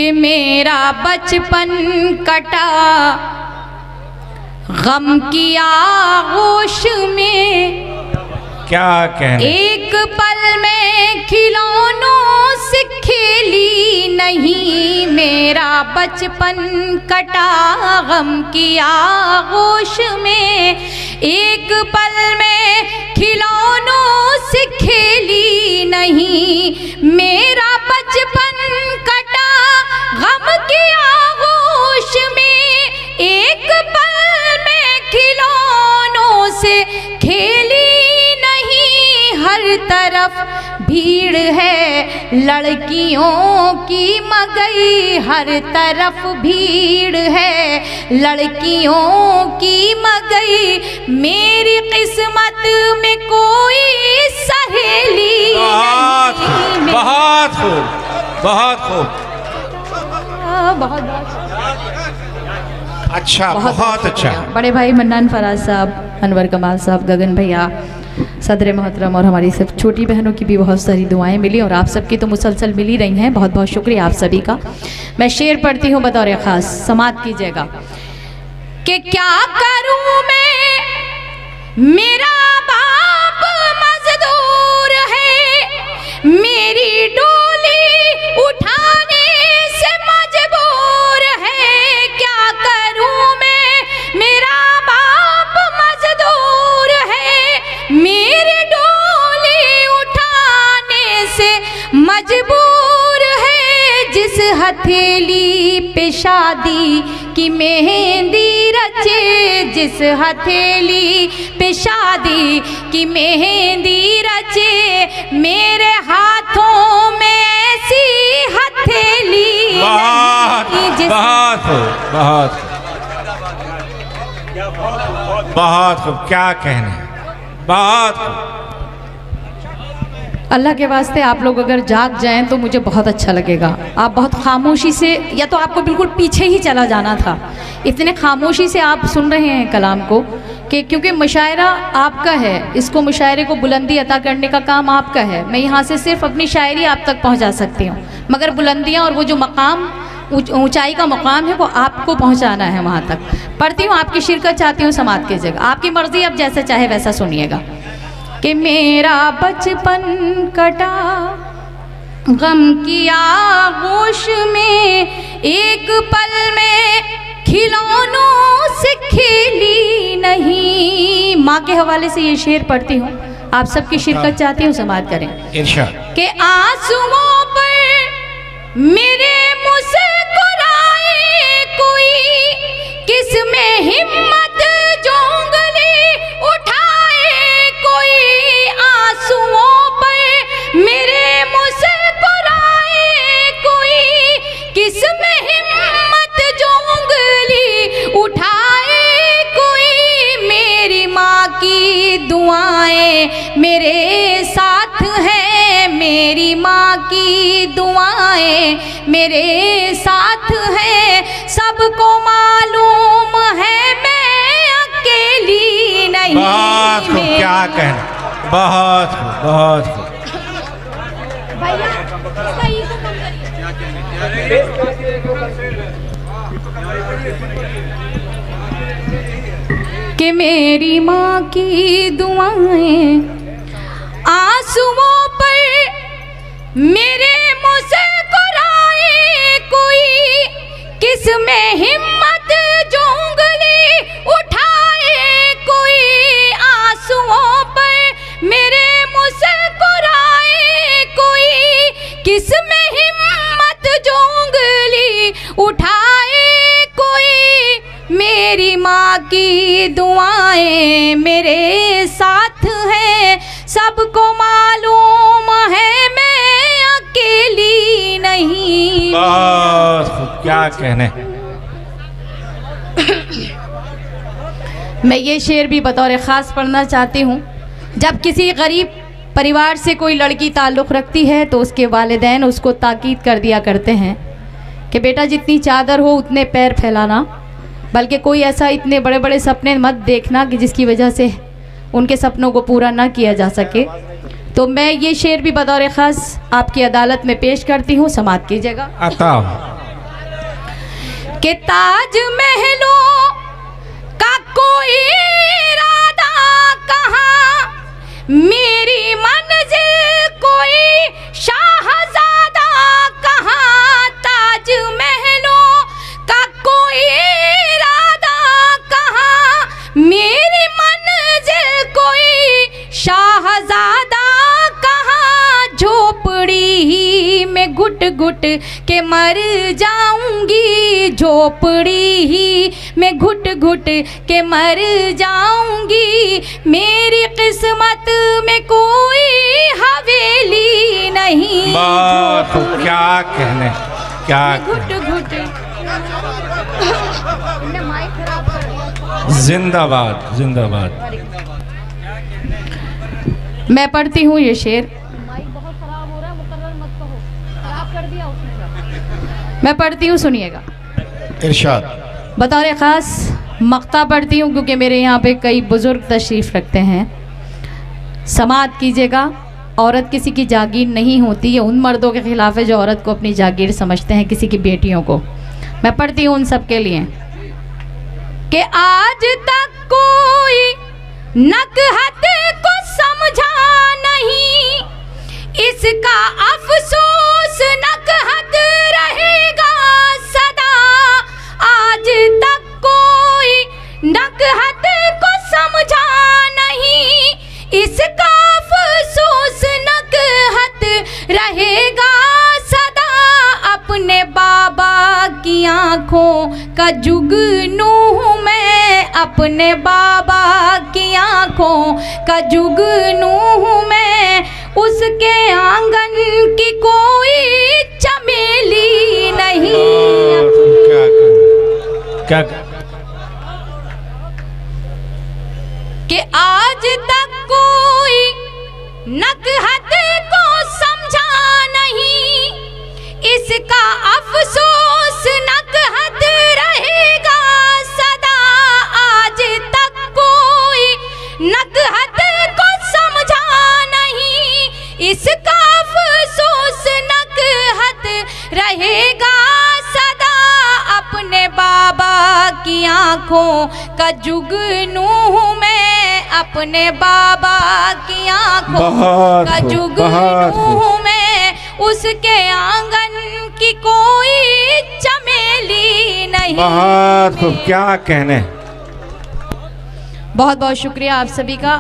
कि मेरा बचपन कटा गम की आगोश में, क्या कहने। एक पल में खिलौनों से खेली नहीं, मेरा बचपन कटा गम की आगोश में, एक पल में खिलौनों से खेली नहीं, मेरा बचपन कटा गम की आगोश में, एक पल में खिलौनों से खेली नहीं, हर तरफ भीड़ है लड़कियों की मगई, हर तरफ भीड़ है लड़कियों की मगई, मेरी किस्मत में कोई सहेली नहीं। बहुत खूब, बहुत खूब, बहुत अच्छा, बहुत अच्छा। बड़े भाई मन्नान फराज साहब, अनवर कमाल साहब, गगन भैया, सदर मोहतरम और हमारी सब छोटी बहनों की भी बहुत सारी दुआएं मिली और आप सबकी तो मुसलसल मिल ही रही हैं। बहुत बहुत शुक्रिया आप सभी का। मैं शेर पढ़ती हूँ बतौर ख़ास, समात कीजिएगा। कि क्या करूँ मैं, मेरा बाप मजदूर है, मेरी डोली उठाने से मजबूर है, क्या करूँ मैं, मेरा बाप मजदूर है, मेरी डोली उठाने से मजबूर है, जिस हथेली पे शादी की मेहंदी रचे, जिस हथेली पे शादी की मेहंदी रचे, मेरे हाथों में ऐसी हथेली बहुत बहुत बहुत बहुत खूब, क्या कहने, बहुत खूब। अल्लाह के वास्ते आप लोग अगर जाग जाएं तो मुझे बहुत अच्छा लगेगा। आप बहुत खामोशी से, या तो आपको बिल्कुल पीछे ही चला जाना था, इतने खामोशी से आप सुन रहे हैं कलाम को, कि क्योंकि मुशायरा आपका है, इसको मुशायरे को बुलंदी अता करने का काम आपका है। मैं यहाँ से सिर्फ अपनी शायरी आप तक पहुँचा सकती हूँ, मगर बुलंदियाँ और वो जो मकाम, ऊंचाई का मकाम है, वो आपको पहुँचाना है वहाँ तक। पढ़ती हूँ, आपकी शिरकत चाहती हूँ, समात कीजिएगा, आपकी मर्ज़ी, अब जैसे चाहे वैसा सुनिएगा। कि मेरा बचपन कटा गम की आगोश में, एक पल में खिलौनों से खेली नहीं। माँ के हवाले से ये शेर पढ़ती हूँ, आप सबकी शिरकत चाहती हूँ, समात करें। इरशाद। कि आंसुओं पर मेरे मुस्कुराए कोई, किसमें हिम्मत जो उंगली उठाए कोई, आंसुओं पर मेरे मुस्कुराए कोई, किसमें हिम्मत जो उंगली उठाए कोई, मेरी माँ की दुआएं मेरे साथ हैं, मेरी माँ की दुआएं मेरे साथ हैं, सबको मालूम है मैं अकेली नहीं। बहुत खूब, क्या कहना, बहुत खूब, बहुत खूब। कि मेरी माँ की दुआएं आंसुओं पर मेरे मुस्कुराए कोई, किसमें हिम्मत जो उंगली उठाए कोई, आंसुओं पर मेरे मुस्कुराए कोई, किसमें हिम्मत जो उंगली उठाए कोई, मेरी माँ की दुआएं मेरे साथ हैं, सबको मालूम है मैं अकेली नहीं। बहुत खूब, क्या कहने। मैं ये शेर भी बतौर ख़ास पढ़ना चाहती हूँ। जब किसी गरीब परिवार से कोई लड़की ताल्लुक़ रखती है तो उसके वालिदैन उसको ताकीद कर दिया करते हैं कि बेटा जितनी चादर हो उतने पैर फैलाना, बल्कि कोई ऐसा इतने बड़े बड़े सपने मत देखना कि जिसकी वजह से उनके सपनों को पूरा ना किया जा सके। तो मैं ये शेर भी बतौर ख़ास आपकी अदालत में पेश करती हूँ, समात कीजिएगा। आता कि ताज महलों का कोई इरादा कहाँ, मेरी मंजिल कोई शाहजादा कहाँ। ताज महलों का कोई इरादा कहाँ, मेरी मंजिल कोई शाहजादा कहाँ। झोपड़ी ही में घुट घुट के मर जाऊंगी, झोपड़ी ही में घुट घुट के मर जाऊंगी। मेरी किस्मत में कोई हवेली नहीं। बात क्या कहने, क्या घुट घुट जिंदाबाद जिंदाबाद। मैं पढ़ती हूँ ये शेर। मैं पढ़ती हूँ, सुनिएगा। इरशाद। बतौर ख़ास मक्ता पढ़ती हूँ क्योंकि मेरे यहाँ पे कई बुज़ुर्ग तशरीफ़ रखते हैं। समाअत कीजिएगा। औरत किसी की जागीर नहीं होती, ये उन मर्दों के ख़िलाफ़ है जो औरत को अपनी जागीर समझते हैं, किसी की बेटियों को। मैं पढ़ती हूँ उन सब के लिए कि आज तक कोई नकहत को समझा नहीं, इसका अफसोस नकहत रहेगा सदा। आज तक कोई नकहत को समझा नहीं, इसका अफसोस नकहत रहेगा सदा। अपने बाबा की आँखों का जुगनू हूँ मैं, अपने बाबा की आँखों का जुगनू हूँ मैं। उसके आंगन की कोई चमेली नहीं। क्या कि आज तक कोई नकहत को समझा नहीं, इसका अफसोस नकहत रहेगा सदा। आज तक कोई नकहत को समझा नहीं, इसका अफसोस नकहत रहेगा सदा। अपने बाबा की आँखों का जुगनू हूँ मैं, अपने बाबा की आँखों का जुगनू हूँ मैं। उसके आंगन की कोई चमेली नहीं। बहुत खूब, क्या कहने। बहुत बहुत शुक्रिया आप सभी का।